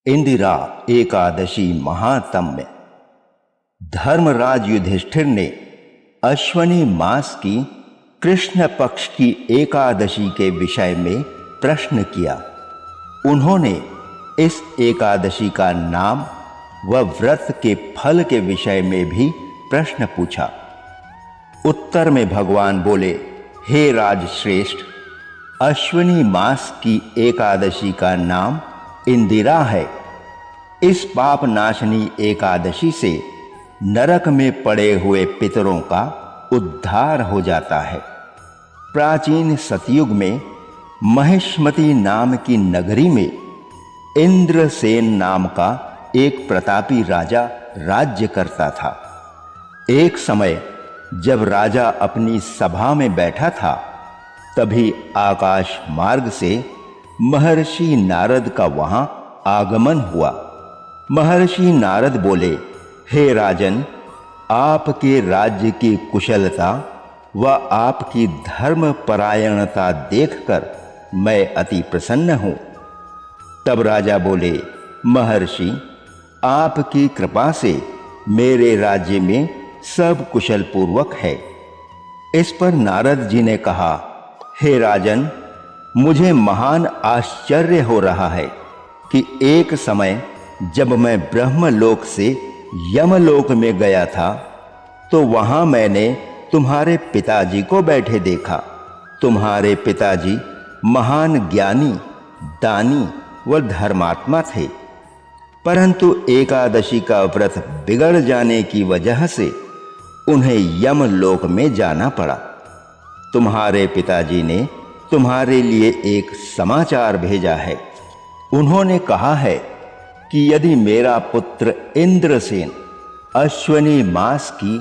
इंदिरा एकादशी महात्म्य। धर्मराज युधिष्ठिर ने अश्वनी मास की कृष्ण पक्ष की एकादशी के विषय में प्रश्न किया। उन्होंने इस एकादशी का नाम व व्रत के फल के विषय में भी प्रश्न पूछा। उत्तर में भगवान बोले, हे राजश्रेष्ठ, अश्विनी मास की एकादशी का नाम इंदिरा है। इस पाप नाशनी एकादशी से नरक में पड़े हुए पितरों का उद्धार हो जाता है। प्राचीन सतयुग में महिष्मती नाम की नगरी में इंद्रसेन नाम का एक प्रतापी राजा राज्य करता था। एक समय जब राजा अपनी सभा में बैठा था, तभी आकाश मार्ग से महर्षि नारद का वहां आगमन हुआ। महर्षि नारद बोले, हे राजन, आपके राज्य की कुशलता व आपकी धर्म परायणता देखकर मैं अति प्रसन्न हूं। तब राजा बोले, महर्षि, आपकी कृपा से मेरे राज्य में सब कुशल पूर्वक है। इस पर नारद जी ने कहा, हे राजन, मुझे महान आश्चर्य हो रहा है कि एक समय जब मैं ब्रह्मलोक से यमलोक में गया था, तो वहां मैंने तुम्हारे पिताजी को बैठे देखा। तुम्हारे पिताजी महान ज्ञानी, दानी व धर्मात्मा थे, परंतु एकादशी का व्रत बिगड़ जाने की वजह से उन्हें यमलोक में जाना पड़ा। तुम्हारे पिताजी ने तुम्हारे लिए एक समाचार भेजा है। उन्होंने कहा है कि यदि मेरा पुत्र इंद्रसेन अश्वनी मास की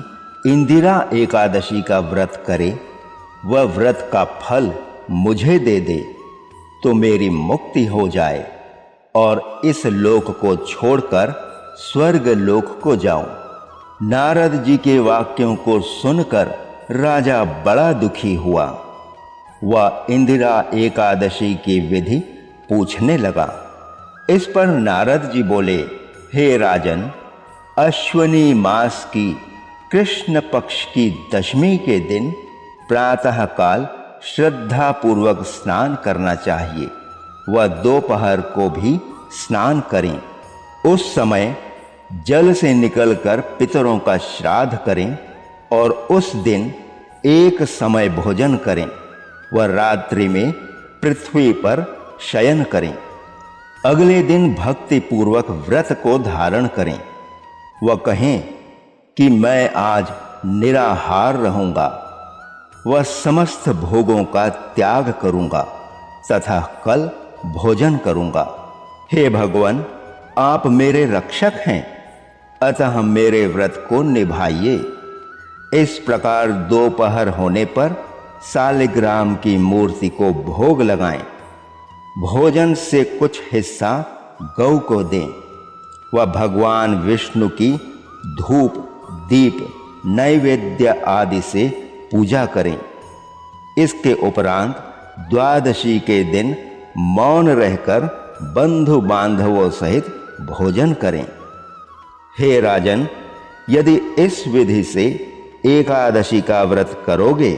इंदिरा एकादशी का व्रत करे व व्रत का फल मुझे दे दे, तो मेरी मुक्ति हो जाए और इस लोक को छोड़कर स्वर्ग लोक को जाऊं। नारद जी के वाक्यों को सुनकर राजा बड़ा दुखी हुआ। वह इंदिरा एकादशी की विधि पूछने लगा। इस पर नारद जी बोले, हे राजन, अश्वनी मास की कृष्ण पक्ष की दशमी के दिन प्रातः काल श्रद्धा पूर्वक स्नान करना चाहिए व दोपहर को भी स्नान करें। उस समय जल से निकलकर पितरों का श्राद्ध करें और उस दिन एक समय भोजन करें व रात्रि में पृथ्वी पर शयन करें। अगले दिन भक्ति पूर्वक व्रत को धारण करें व कहें कि मैं आज निराहार रहूंगा व समस्त भोगों का त्याग करूंगा तथा कल भोजन करूंगा। हे भगवान, आप मेरे रक्षक हैं, अतः मेरे व्रत को निभाइए। इस प्रकार दोपहर होने पर सालिग्राम की मूर्ति को भोग लगाएं। भोजन से कुछ हिस्सा गौ को दें व भगवान विष्णु की धूप, दीप, नैवेद्य आदि से पूजा करें। इसके उपरांत द्वादशी के दिन मौन रहकर बंधु बांधवों सहित भोजन करें। हे राजन, यदि इस विधि से एकादशी का व्रत करोगे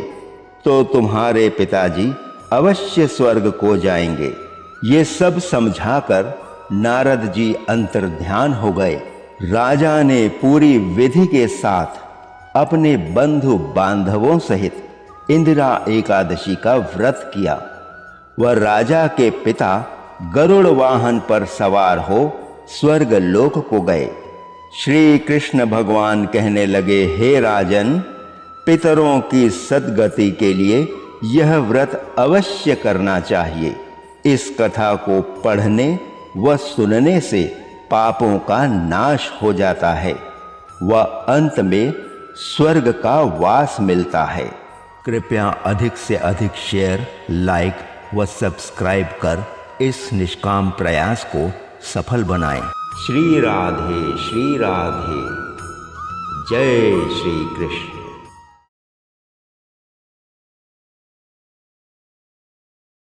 तो तुम्हारे पिताजी अवश्य स्वर्ग को जाएंगे। ये सब समझाकर नारद जी अंतर्ध्यान हो गए। राजा ने पूरी विधि के साथ अपने बंधु बांधवों सहित इंदिरा एकादशी का व्रत किया। वह राजा के पिता गरुड़ वाहन पर सवार हो स्वर्ग लोक को गए। श्री कृष्ण भगवान कहने लगे, हे राजन, पितरों की सद्गति के लिए यह व्रत अवश्य करना चाहिए। इस कथा को पढ़ने व सुनने से पापों का नाश हो जाता है व अंत में स्वर्ग का वास मिलता है। कृपया अधिक से अधिक शेयर, लाइक व सब्सक्राइब कर इस निष्काम प्रयास को सफल बनाएं। श्री राधे, श्री राधे। जय श्री कृष्ण।